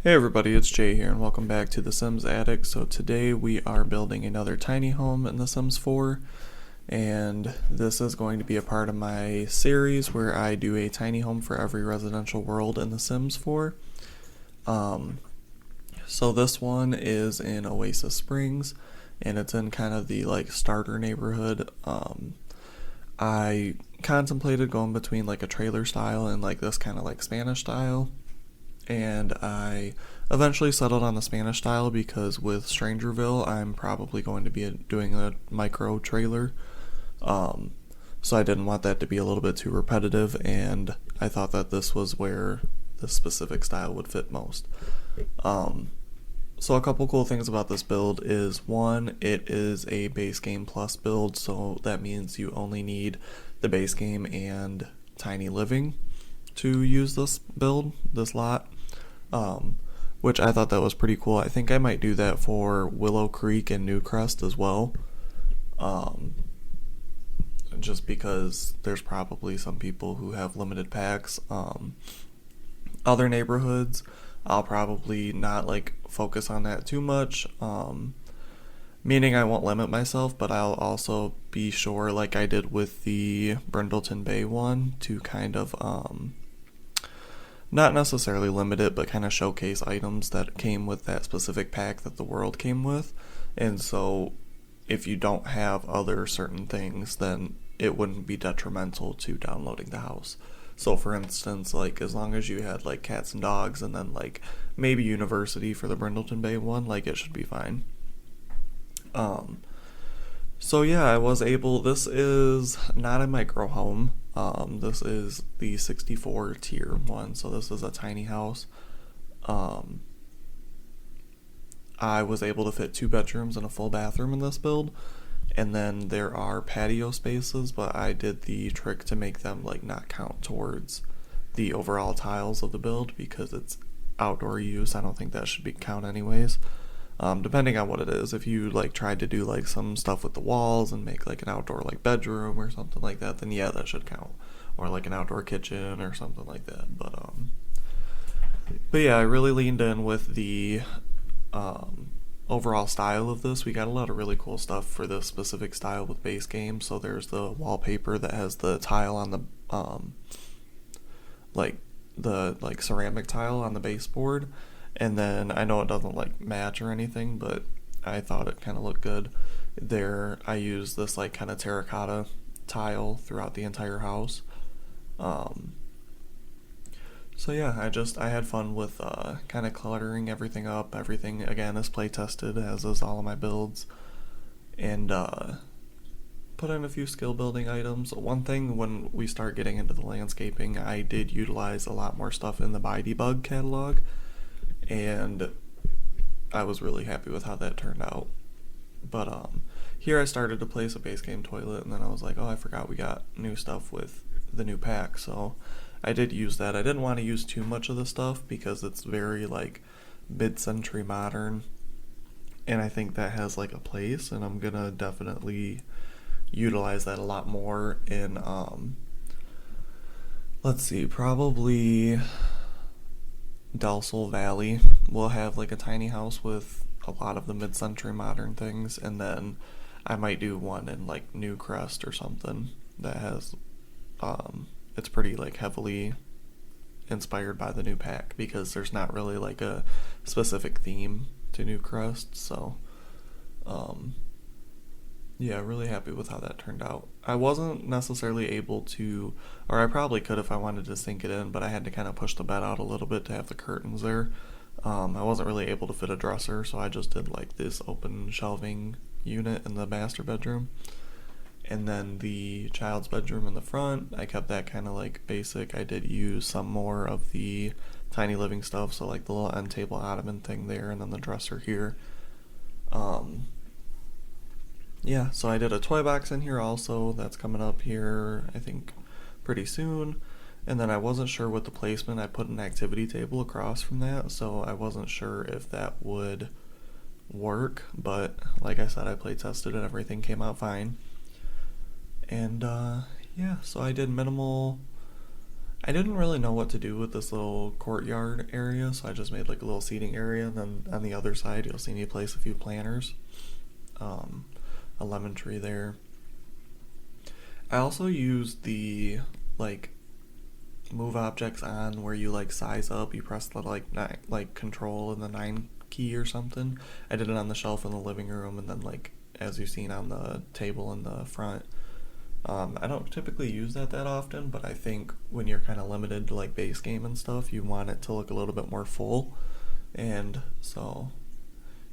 Hey everybody, it's Jay here and welcome back to The Sims Attic. So today we are building another tiny home in The Sims 4, and this is going to be a part of my series where I do a tiny home for every residential world in The Sims 4. Um, so this one is in Oasis Springs, and it's in kind of the like starter neighborhood. I contemplated going between like a trailer style and like this kind of like Spanish style, and I eventually settled on the Spanish style because with Strangerville, I'm probably going to be doing a micro trailer. Um, so I didn't want that to be a little bit too repetitive, and I thought that this was where this specific style would fit most. Um, so a couple cool things about this build is one, it is a base game plus build, so that means you only need the base game and tiny living to use this build, this lot. Um, which I thought that was pretty cool. I think I might do that for Willow Creek and Newcrest as well. Um, just because there's probably some people who have limited packs. Other neighborhoods, I'll probably not like focus on that too much. Meaning I won't limit myself, but I'll also be sure, like I did with the Brindleton Bay one, to kind of not necessarily limit it, but kind of showcase items that came with that specific pack that the world came with. And so if you don't have other certain things, then it wouldn't be detrimental to downloading the house. So for instance, like as long as you had like cats and dogs and then like maybe university for the Brindleton Bay one, like it should be fine. Um so yeah, I was able, this is not a micro home. This is the 64 tier one, so this is a tiny house. Um, I was able to fit 2 bedrooms and a full bathroom in this build, and then there are patio spaces, but I did the trick to make them like not count towards the overall tiles of the build because it's outdoor use. I don't think that should be count anyways. Depending on what it is, if you like tried to do like some stuff with the walls and make like an outdoor like bedroom or something like that, then yeah, that should count, or like an outdoor kitchen or something like that. But yeah, I really leaned in with the overall style of this. We got a lot of really cool stuff for this specific style with base game. So there's the wallpaper that has the tile on the like the like ceramic tile on the baseboard, and then I know it doesn't like match or anything, but I thought it kind of looked good. There, I used this like kind of terracotta tile throughout the entire house. Um, so yeah, I had fun with kind of cluttering everything up. Everything again is play tested, as is all of my builds, and put in a few skill building items. One thing when we start getting into the landscaping, I did utilize a lot more stuff in the By Debug catalog, and I was really happy with how that turned out. But here I started to place a base game toilet, and then I was like, oh, I forgot we got new stuff with the new pack, so I did use that. I didn't want to use too much of the stuff because it's very like mid-century modern, and I think that has like a place, and I'm gonna definitely utilize that a lot more in let's see, probably Dalsel Valley will have like a tiny house with a lot of the mid-century modern things, and then I might do one in like Newcrest or something that has it's pretty like heavily inspired by the new pack because there's not really like a specific theme to Newcrest. So um yeah, really happy with how that turned out. I wasn't necessarily able to, or I probably could if I wanted to sink it in, but I had to kind of push the bed out a little bit to have the curtains there. I wasn't really able to fit a dresser, so I just did like this open shelving unit in the master bedroom. And then the child's bedroom in the front, I kept that kind of like basic. I did use some more of the tiny living stuff, so like the little end table ottoman thing there, and then the dresser here. Um, yeah, so I did a toy box in here also. That's coming up here, I think, pretty soon. And then I wasn't sure with the placement. I put an activity table across from that, so I wasn't sure if that would work. But like I said, I play tested and everything came out fine. And yeah, so I did minimal. I didn't really know what to do with this little courtyard area, so I just made like a little seating area, and then on the other side you'll see me place a few planters. Um, a lemon tree there. I also used the like move objects on where you like size up, you press the like control and the 9 key or something. I did it on the shelf in the living room, and then like as you've seen on the table in the front. I don't typically use that often, but I think when you're kind of limited to like base game and stuff, you want it to look a little bit more full. And so,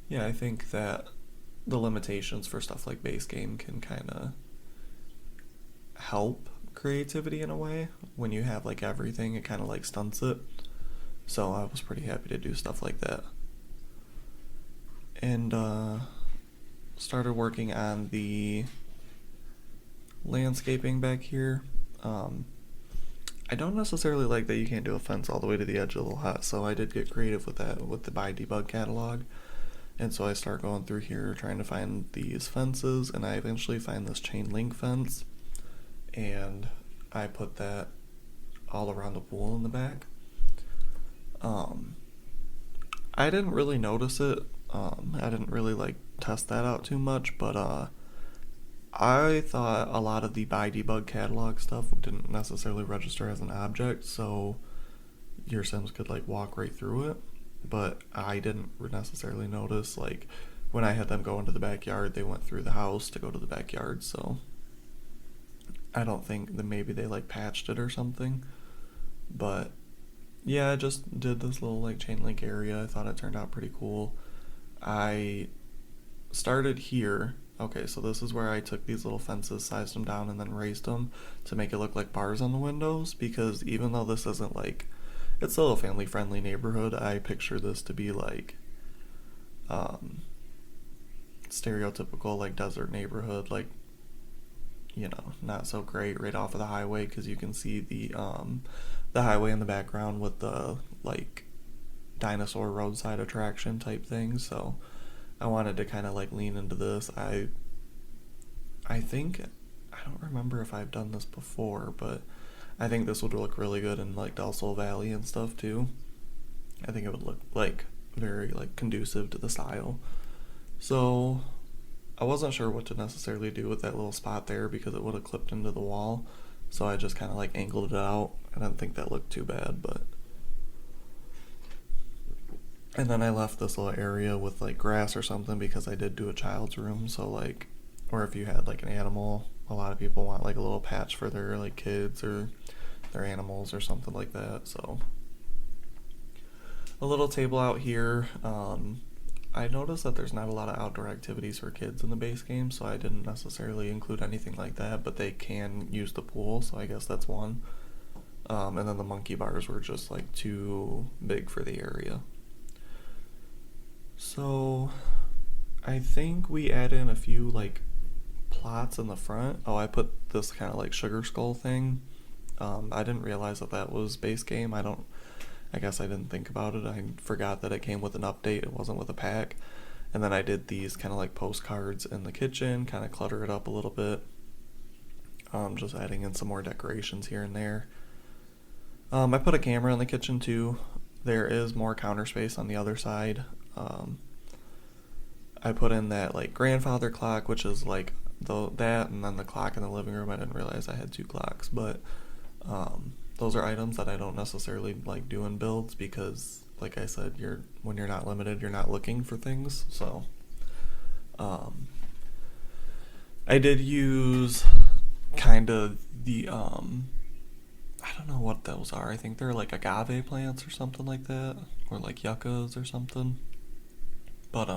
yeah, I think that the limitations for stuff like base game can kind of help creativity in a way. When you have like everything, it kind of like stunts it. So I was pretty happy to do stuff like that. And started working on the landscaping back here. I don't necessarily like that you can't do a fence all the way to the edge of the lot, so I did get creative with that with the by debug catalog. And so I start going through here trying to find these fences, and I eventually find this chain link fence, and I put that all around the pool in the back. I didn't really notice it. I didn't really like test that out too much, but I thought a lot of the by debug catalog stuff didn't necessarily register as an object, so your Sims could like walk right through it. But I didn't necessarily notice, like when I had them go into the backyard, they went through the house to go to the backyard, so I don't think that maybe they like patched it or something. But yeah, I just did this little like chain link area. I thought it turned out pretty cool. I started here. Okay, so this is where I took these little fences, sized them down, and then raised them to make it look like bars on the windows, because even though this isn't like, it's still a family-friendly neighborhood, I picture this to be like stereotypical like desert neighborhood, like, you know, not so great right off of the highway, because you can see the highway in the background with the like dinosaur roadside attraction type thing. So I wanted to kind of like lean into this. I think, I don't remember if I've done this before, but I think this would look really good in like Del Sol Valley and stuff too. I think it would look like very like conducive to the style. So I wasn't sure what to necessarily do with that little spot there, because it would have clipped into the wall. So I just kind of like angled it out. I didn't think that looked too bad, but. And then I left this little area with like grass or something, because I did do a child's room. So like, or if you had like an animal, a lot of people want like a little patch for their like kids or their animals or something like that. So a little table out here. I noticed that there's not a lot of outdoor activities for kids in the base game, so I didn't necessarily include anything like that, but they can use the pool, so I guess that's one. And then the monkey bars were just like too big for the area. So I think we add in a few like plots in the front. Oh, I put this kind of like sugar skull thing. I didn't realize that was base game. I guess I didn't think about it. I forgot that it came with an update. It wasn't with a pack. And then I did these kind of like postcards in the kitchen, kind of clutter it up a little bit. Just adding in some more decorations here and there. I put a camera in the kitchen too. There is more counter space on the other side. I put in that like grandfather clock, which is like that, and then the clock in the living room. I didn't realize I had 2 clocks, but those are items that I don't necessarily like do in builds, because like I said, when you're not limited, you're not looking for things. So I did use kind of the I don't know what those are. I think they're like agave plants or something like that, or like yuccas or something. But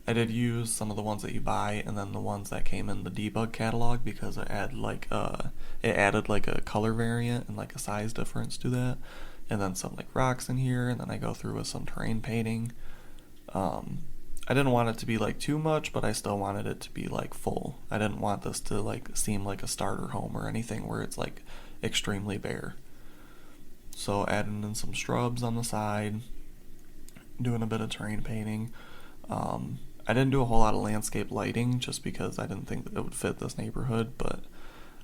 I did use some of the ones that you buy, and then the ones that came in the debug catalog, because it added like a color variant and like a size difference to that, and then some like rocks in here, and then I go through with some terrain painting. I didn't want it to be like too much, but I still wanted it to be like full. I didn't want this to like seem like a starter home or anything where it's like extremely bare. So adding in some shrubs on the side, doing a bit of terrain painting. I didn't do a whole lot of landscape lighting just because I didn't think that it would fit this neighborhood. But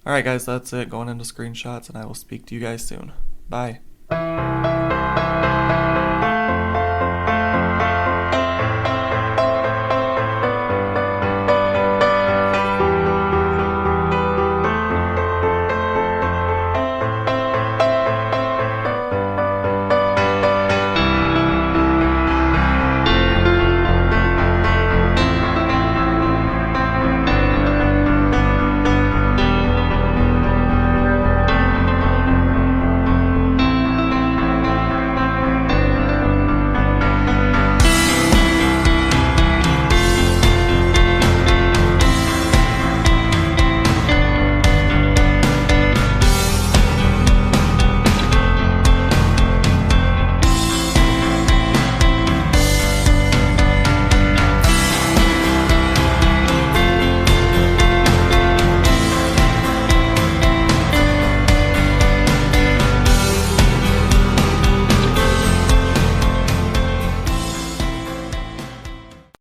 alright guys, that's it. Going into screenshots, and I will speak to you guys soon. Bye. Bye.